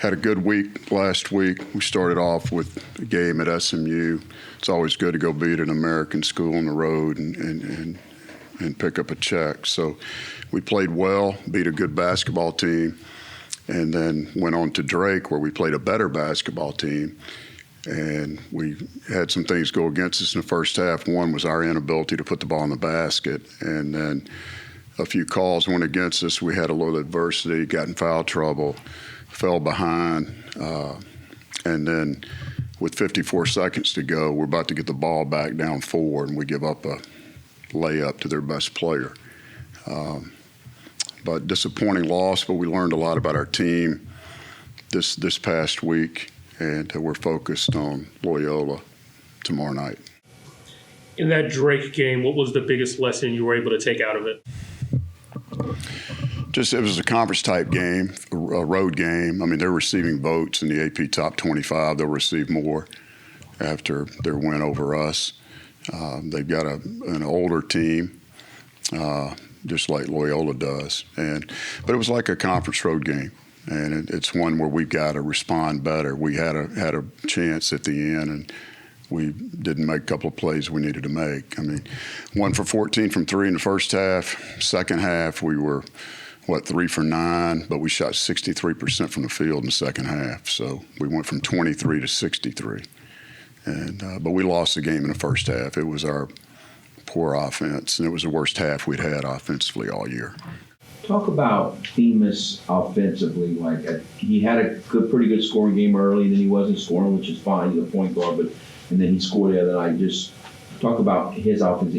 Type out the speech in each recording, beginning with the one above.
had a good week last week. We started off with a game at SMU. It's always good to go beat an American school on the road and pick up a check. So we played well, beat a good basketball team, and then went on to Drake where we played a better basketball team. And we had some things go against us in the first half. One was our inability to put the ball in the basket, and then a few calls went against us. We had a little adversity, got in foul trouble, fell behind, and then with 54 seconds to go, we're about to get the ball back down 4, and we give up a layup to their best player. But disappointing loss, but we learned a lot about our team this past week, and we're focused on Loyola tomorrow night. In that Drake game, what was the biggest lesson you were able to take out of it? It was a conference-type game, a road game. I mean, they're receiving votes in the AP Top 25. They'll receive more after their win over us. They've got an older team, just like Loyola does. But it was like a conference road game, and it's one where we've got to respond better. We had a chance at the end, and we didn't make a couple of plays we needed to make. I mean, 1 for 14 from 3 in the first half. Second half, we were, 3 for 9, but we shot 63% from the field in the second half. So we went from 23 to 63. But we lost the game in the first half. It was our poor offense, and it was the worst half we'd had offensively all year. Talk about Themis offensively. He had a pretty good scoring game early, and then he wasn't scoring, which is fine. He's a point guard, and then he scored the other night. Just talk about his offense.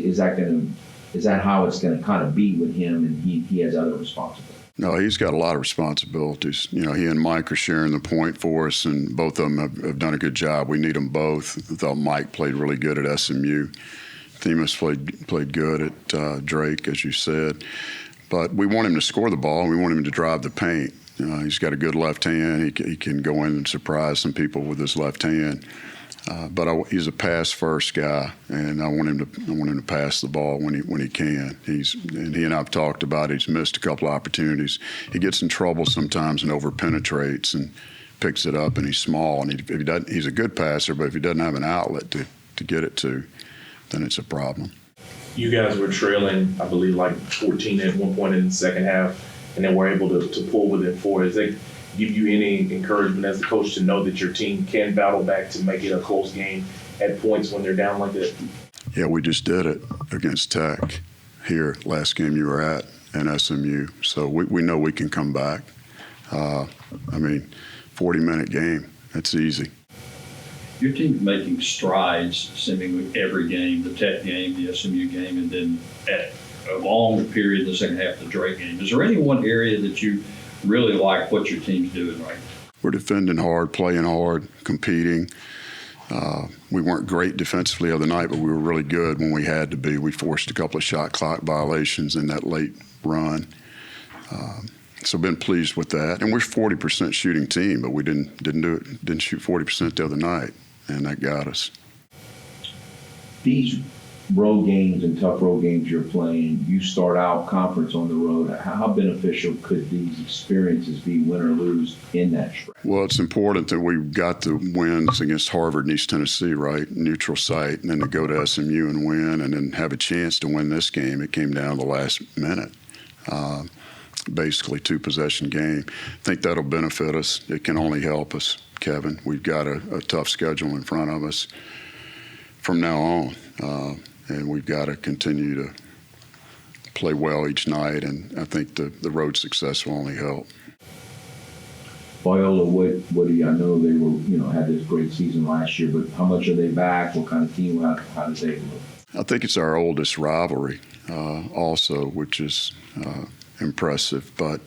Is that how it's going to kind of be with him, and he has other responsibilities? No, he's got a lot of responsibilities. He and Mike are sharing the point for us, and both of them have done a good job. We need them both. I thought Mike played really good at SMU. Themis played good at Drake, as you said. But we want him to score the ball, and we want him to drive the paint. He's got a good left hand. He can go in and surprise some people with his left hand. But he's a pass-first guy, and I want him to pass the ball when he can. He and I've talked about it. He's missed a couple of opportunities. He gets in trouble sometimes and over-penetrates and picks it up, and he's small. And if he doesn't, he's a good passer, but if he doesn't have an outlet to get it to, then it's a problem. You guys were trailing, I believe, 14 at one point in the second half, and then were able to pull within 4. Does that give you any encouragement as a coach to know that your team can battle back to make it a close game at points when they're down like that? Yeah, we just did it against Tech here last game you were at and SMU. So we know we can come back. 40-minute game, that's easy. Your team's making strides seemingly every game, the Tech game, the SMU game, and then at a long period in the second half of the Drake game. Is there any one area that you really like what your team's doing right now? We're defending hard, playing hard, competing. We weren't great defensively the other night, but we were really good when we had to be. We forced a couple of shot clock violations in that late run. So been pleased with that. And we're a 40% shooting team, but we didn't shoot 40% the other night, and that got us. These road games and tough road games you're playing, you start out conference on the road. How beneficial could these experiences be, win or lose, in that stretch? Well, it's important that we got the wins against Harvard and East Tennessee, right? Neutral site, and then to go to SMU and win and then have a chance to win this game. It came down to the last minute. Basically, 2-possession game. I think that'll benefit us. It can only help us, Kevin. We've got a tough schedule in front of us from now on. And we've got to continue to play well each night, and I think the road success will only help. Loyola, what do you? I know they were, had this great season last year, but how much are they back? What kind of team? How does they look? I think it's our oldest rivalry, also, which is impressive. But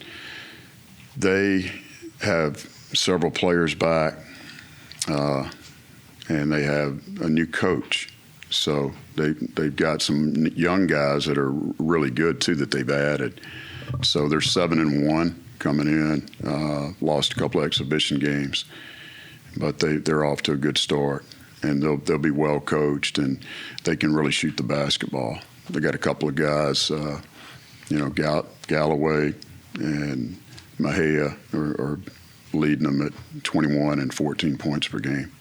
they have several players back, and they have a new coach. So they've got some young guys that are really good too that they've added. So they're 7-1 coming in. Lost a couple of exhibition games, but they're off to a good start, and they'll be well coached, and they can really shoot the basketball. They got a couple of guys, Galloway and Mahia are leading them at 21 and 14 points per game.